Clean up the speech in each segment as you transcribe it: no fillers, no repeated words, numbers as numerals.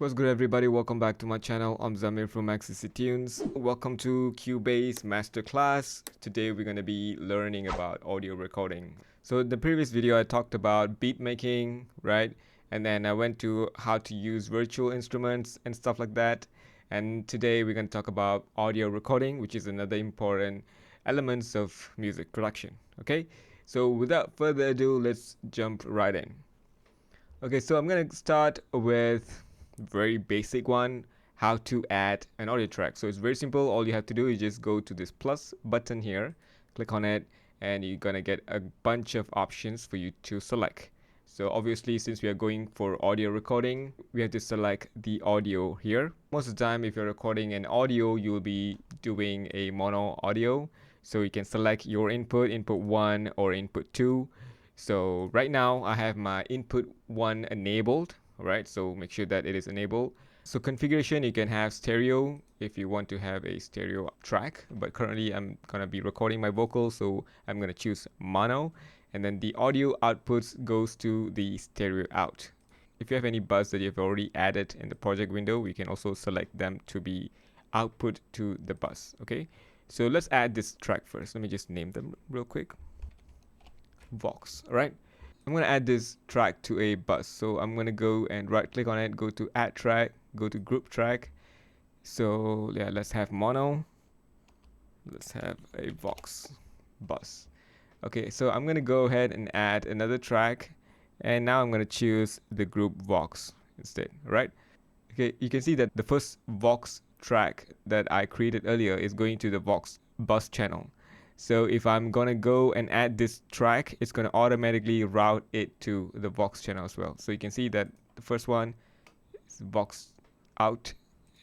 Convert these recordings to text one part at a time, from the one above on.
What's good, everybody? Welcome back to my channel. I'm Zamir from XCC Tunes. Welcome to Cubase Masterclass. Today we're going to be learning about audio recording. So in the previous video I talked about beat making, right? And then I went to how to use virtual instruments and stuff like that. And today we're going to talk about audio recording, which is another important elements of music production. Okay, so without further ado, let's jump right in. Okay, so I'm going to start with very basic one, how to add an audio track. So it's very simple. All you have to do is just go to this plus button here, click on it, and you're gonna get a bunch of options for you to select. So obviously, since we are going for audio recording, we have to select the audio here. Most of the time, if you're recording an audio, you'll be doing a mono audio. So you can select your input 1 or input 2. So right now I have my input 1 enabled. Alright, so make sure that it is enabled. So configuration, you can have stereo if you want to have a stereo track, but currently I'm gonna be recording my vocals, so I'm gonna choose mono, and then the audio outputs goes to the stereo out. If you have any bus that you've already added in the project window, we can also select them to be output to the bus. Okay, so let's add this track first. Let me just name them real quick. Vox. Alright, I'm going to add this track to a bus. So I'm going to go and right click on it, go to add track, go to group track. So yeah, let's have mono. Let's have a Vox bus. Okay, so I'm going to go ahead and add another track. And now I'm going to choose the group Vox instead, right? Okay, you can see that the first Vox track that I created earlier is going to the Vox bus channel. So if I'm gonna go and add this track, it's gonna automatically route it to the Vox channel as well. So you can see that the first one is Vox out,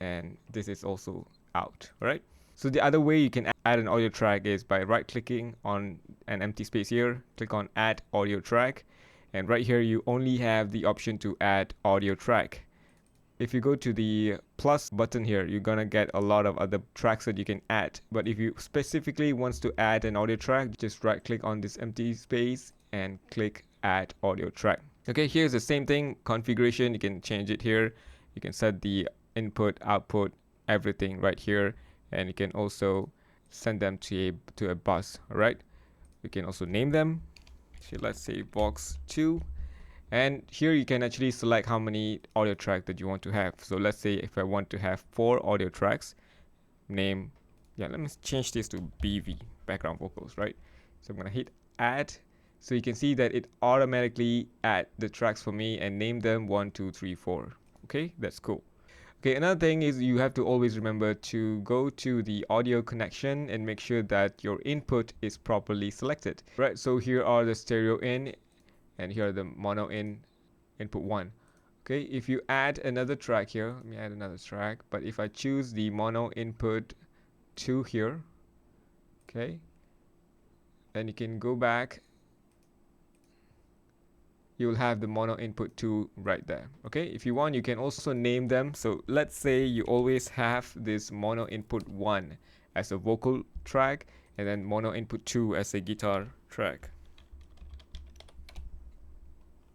and this is also out, right? So the other way you can add an audio track is by right-clicking on an empty space here, click on Add Audio Track, and right here you only have the option to add audio track. If you go to the plus button here, you're gonna get a lot of other tracks that you can add. But if you specifically wants to add an audio track, just right click on this empty space and click add audio track. Okay, here's the same thing, configuration, you can change it here. You can set the input, output, everything right here. And you can also send them to a bus, alright? You can also name them. So let's say Vox 2. And here you can actually select how many audio tracks that you want to have. So let's say if I want to have 4 audio tracks, name, yeah, let me change this to BV, background vocals, right? So I'm gonna hit add. So you can see that it automatically add the tracks for me and name them 1, 2, 3, 4. Okay, that's cool. Okay, another thing is you have to always remember to go to the audio connection and make sure that your input is properly selected. Right, so here are the stereo in, and here are the mono in input 1. Okay, if you add another track here, let me add another track, but if I choose the mono input 2 here, okay, then you can go back, you will have the mono input 2 right there. Okay, if you want, you can also name them. So let's say you always have this mono input 1 as a vocal track and then mono input 2 as a guitar track.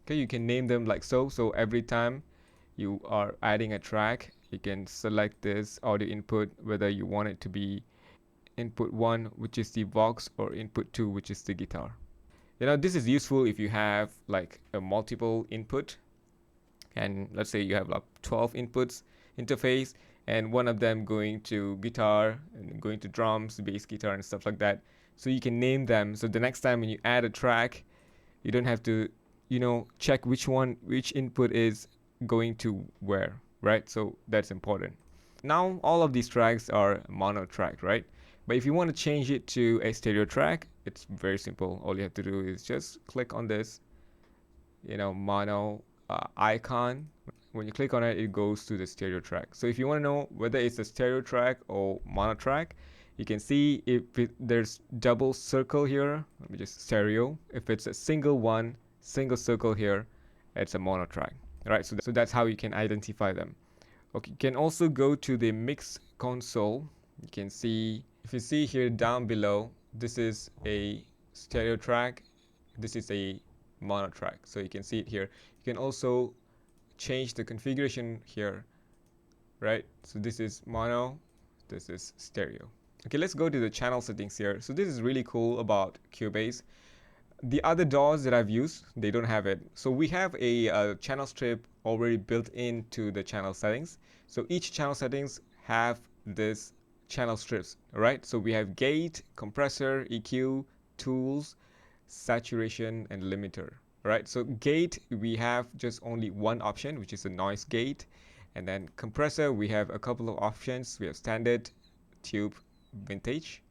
Okay, you can name them like so. So every time you are adding a track, you can select this audio input, whether you want it to be input 1, which is the Vox, or input 2, which is the guitar. You know, this is useful if you have like a multiple input, and let's say you have like 12 inputs interface, and one of them going to guitar and going to drums, bass guitar, and stuff like that. So you can name them. So the next time when you add a track, you don't have to, you know, check which input is going to where, right? So that's important. Now all of these tracks are mono track, right? But if you want to change it to a stereo track, it's very simple. All you have to do is just click on this, you know, mono icon. When you click on it, it goes to the stereo track. So if you want to know whether it's a stereo track or mono track, you can see if there's double circle here, let me just stereo. If it's a single circle here, it's a mono track. All right, so that's how you can identify them. Okay, you can also go to the mix console. You can see, if you see here down below, this is a stereo track, this is a mono track. So you can see it here. You can also change the configuration here, right? So this is mono, this is stereo. Okay, let's go to the channel settings here. So this is really cool about Cubase. The other DAWs that I've used, they don't have it. So we have a channel strip already built into the channel settings. So each channel settings have this channel strips, right? So we have gate, compressor, EQ, tools, saturation, and limiter, right? So gate, we have just only one option, which is a noise gate. And then compressor, we have a couple of options. We have standard, tube, vintage.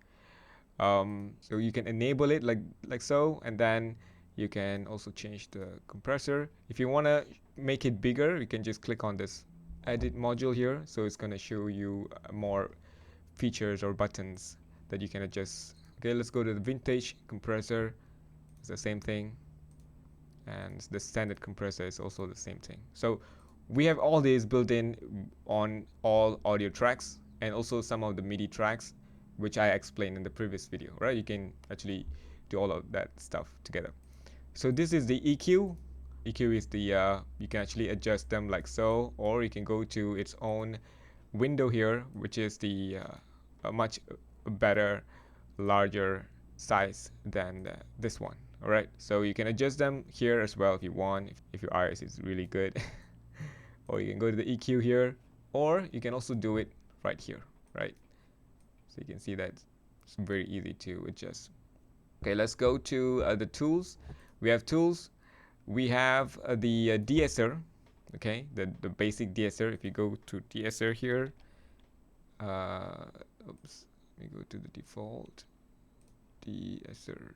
So you can enable it like so, and then you can also change the compressor. If you want to make it bigger, you can just click on this edit module here. So it's going to show you more features or buttons that you can adjust. Okay, let's go to the vintage compressor. It's the same thing, and the standard compressor is also the same thing. So we have all these built in on all audio tracks, and also some of the MIDI tracks, which I explained in the previous video, right? You can actually do all of that stuff together. So this is the EQ. EQ is the, you can actually adjust them like so, or you can go to its own window here, which is the a much better, larger size than this one. All right, so you can adjust them here as well if you want, if your iris is really good. Or you can go to the EQ here, or you can also do it right here, right? So you can see that it's very easy to adjust. Okay, let's go to the tools. We have tools. We have the de-esser, okay, the basic de-esser. If you go to de-esser here, oops, let me go to the default de-esser.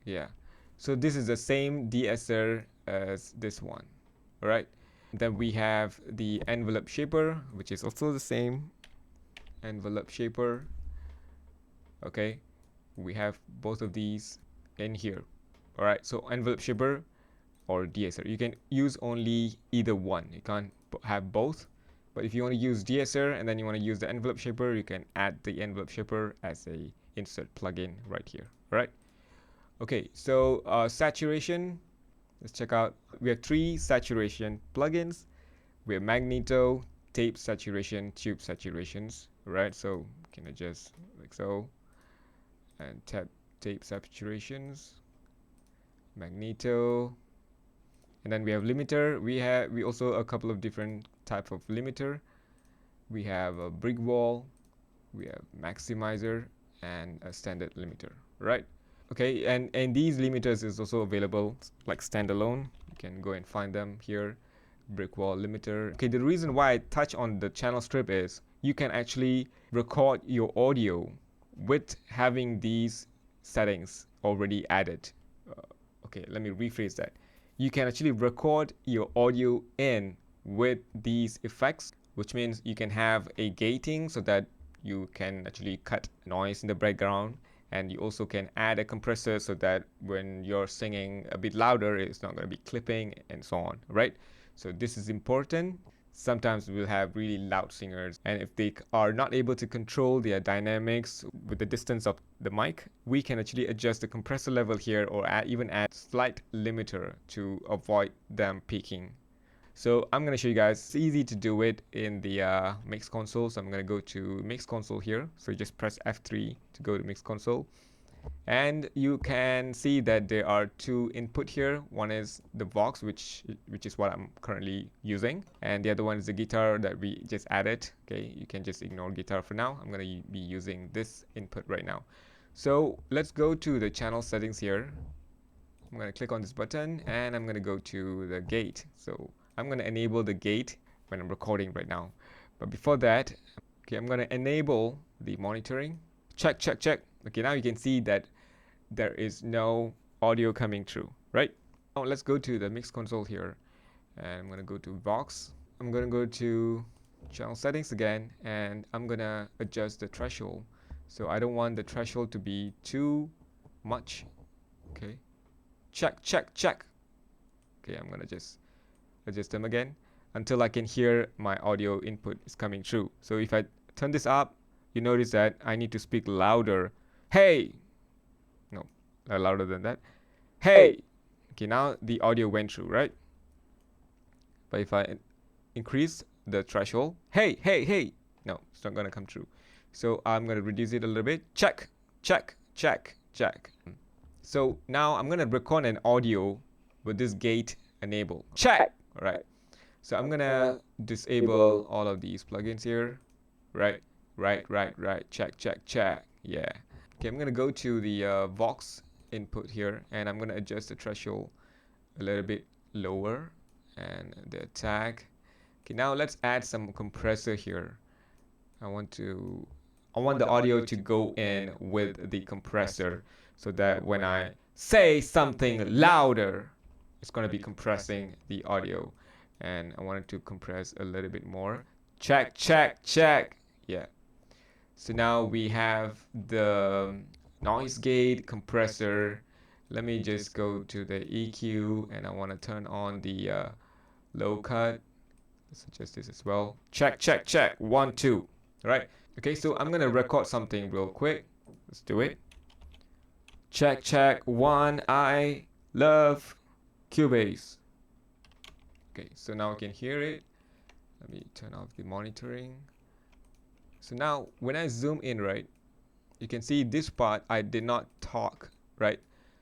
Yeah, so this is the same de-esser as this one, all right? Then we have the envelope shaper, which is also the same envelope shaper. Okay, we have both of these in here. All right, so envelope shaper or de-esser, you can use only either one. You can't have both. But if you want to use de-esser and then you want to use the envelope shaper, you can add the envelope shaper as a insert plugin right here. All right. Okay, so saturation. Let's check out. We have 3 saturation plugins. We have magneto, tape saturation, tube saturations. Right, so you can adjust like so, and tape saturations, magneto, and then we have limiter. We also a couple of different type of limiter. We have a brick wall, we have maximizer, and a standard limiter, right? Okay, and these limiters is also available like standalone. You can go and find them here. Brick wall limiter. Okay, the reason why I touch on the channel strip is you can actually record your audio with having these settings already added. Okay, let me rephrase that. You can actually record your audio in with these effects, which means you can have a gating so that you can actually cut noise in the background, and you also can add a compressor so that when you're singing a bit louder, it's not going to be clipping and so on, right? So this is important. Sometimes we'll have really loud singers, and if they are not able to control their dynamics with the distance of the mic, we can actually adjust the compressor level here, or even add slight limiter to avoid them peaking. So I'm going to show you guys. It's easy to do it in the mix console. So I'm going to go to mix console here. So you just press F3 to go to mix console. And you can see that there are 2 input here. One is the Vox, which is what I'm currently using, and the other one is the guitar that we just added. Okay, you can just ignore guitar for now. I'm going to be using this input right now. So let's go to the channel settings here. I'm going to click on this button, and I'm going to go to the gate. So I'm going to enable the gate when I'm recording right now. But before that, okay, I'm going to enable the monitoring. Check, check, check. Okay, now you can see that there is no audio coming through, right? Now let's go to the mix console here, and I'm going to go to Vox. I'm going to go to channel settings again, and I'm going to adjust the threshold. So I don't want the threshold to be too much. Okay, check, check, check. Okay, I'm going to just adjust them again until I can hear my audio input is coming through. So if I turn this up, you notice that I need to speak louder. Hey! No, louder than that. Hey! Okay, now the audio went through, right? But if I increase the threshold, hey, no, it's not gonna come true. So I'm gonna reduce it a little bit. Check. So now I'm gonna record an audio with this gate enabled. Check. All right. So I'm gonna disable all of these plugins here. Right. Check. Yeah. Okay, I'm gonna go to the Vox input here, and I'm gonna adjust the threshold a little bit lower, and the attack. Okay, now let's add some compressor here. I want the audio to go in with the compressor, so that when I say something louder, it's gonna be compressing the audio. And I want it to compress a little bit more. Check. Yeah. So now we have the noise gate compressor. Let me just go to the EQ, and I want to turn on the low cut. Let's adjust this as well. Check. 1 2. All right. Okay, so I'm gonna record something real quick. Let's do it. Check 1. I love Cubase. Okay, so now I can hear it. Let me turn off the monitoring. So now when I zoom in, right, you can see this part I did not talk, right?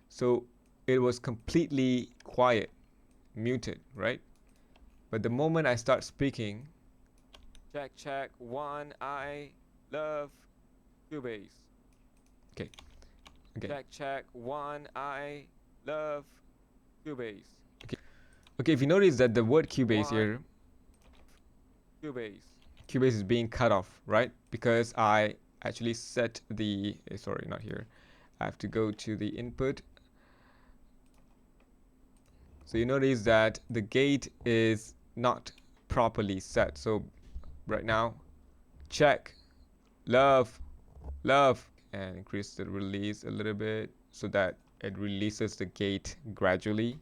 So it was completely quiet, muted, right? But the moment I start speaking, check 1, I love Cubase. Okay. Check 1, I love Cubase. Okay, if you notice that the word Cubase here, Cubase is being cut off, right? Because I actually set the, sorry, not here. I have to go to the input. So you notice that the gate is not properly set. So right now, check, love, and increase the release a little bit so that it releases the gate gradually.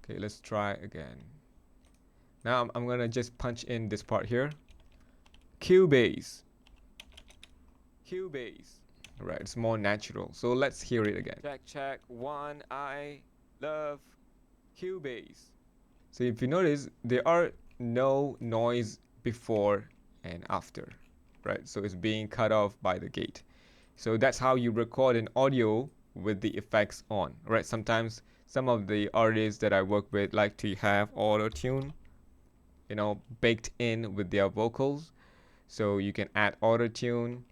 Okay, let's try again. Now I'm gonna just punch in this part here. Cubase. Right, it's more natural. So let's hear it again. Check 1, I love Cubase. So if you notice, there are no noise before and after, right? So it's being cut off by the gate. So that's how you record an audio with the effects on, right? Sometimes some of the artists that I work with like to have auto-tune, baked in with their vocals. So you can add auto-tune,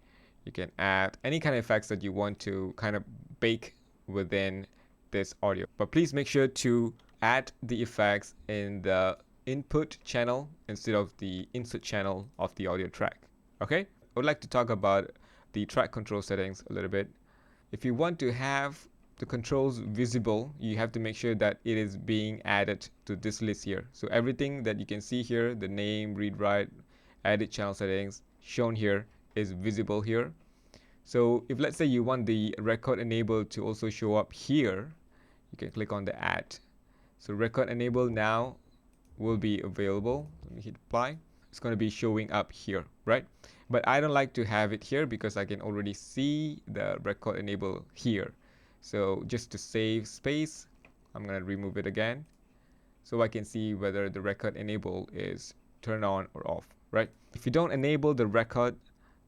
you can add any kind of effects that you want to kind of bake within this audio. But please make sure to add the effects in the input channel instead of the insert channel of the audio track. Okay? I would like to talk about the track control settings a little bit. If you want to have the controls visible, you have to make sure that it is being added to this list here. So everything that you can see here, the name, read, write, edit channel settings shown here is visible here. So if let's say you want the record enable to also show up here, you can click on the add. So record enable now will be available. Let me hit apply. It's going to be showing up here, right? But I don't like to have it here because I can already see the record enable here. So just to save space, I'm going to remove it again so I can see whether the record enable is turned on or off, right? If you don't enable the record,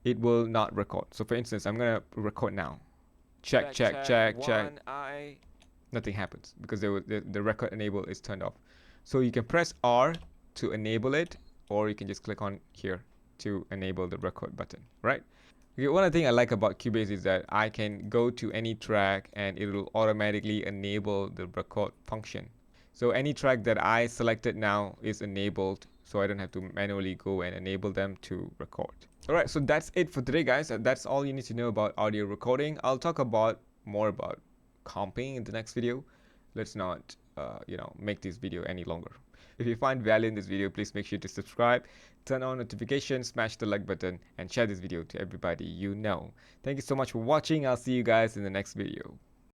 it will not record. So for instance, I'm going to record now. Check. Nothing happens because the record enable is turned off. So you can press R to enable it, or you can just click on here to enable the record button, right? Okay, one thing I like about Cubase is that I can go to any track and it will automatically enable the record function. So any track that I selected now is enabled, so I don't have to manually go and enable them to record. Alright, so that's it for today, guys. That's all you need to know about audio recording. I'll talk more about comping in the next video. Let's not make this video any longer. If you find value in this video, please make sure to subscribe, turn on notifications, smash the like button, and share this video to everybody you know. Thank you so much for watching. I'll see you guys in the next video.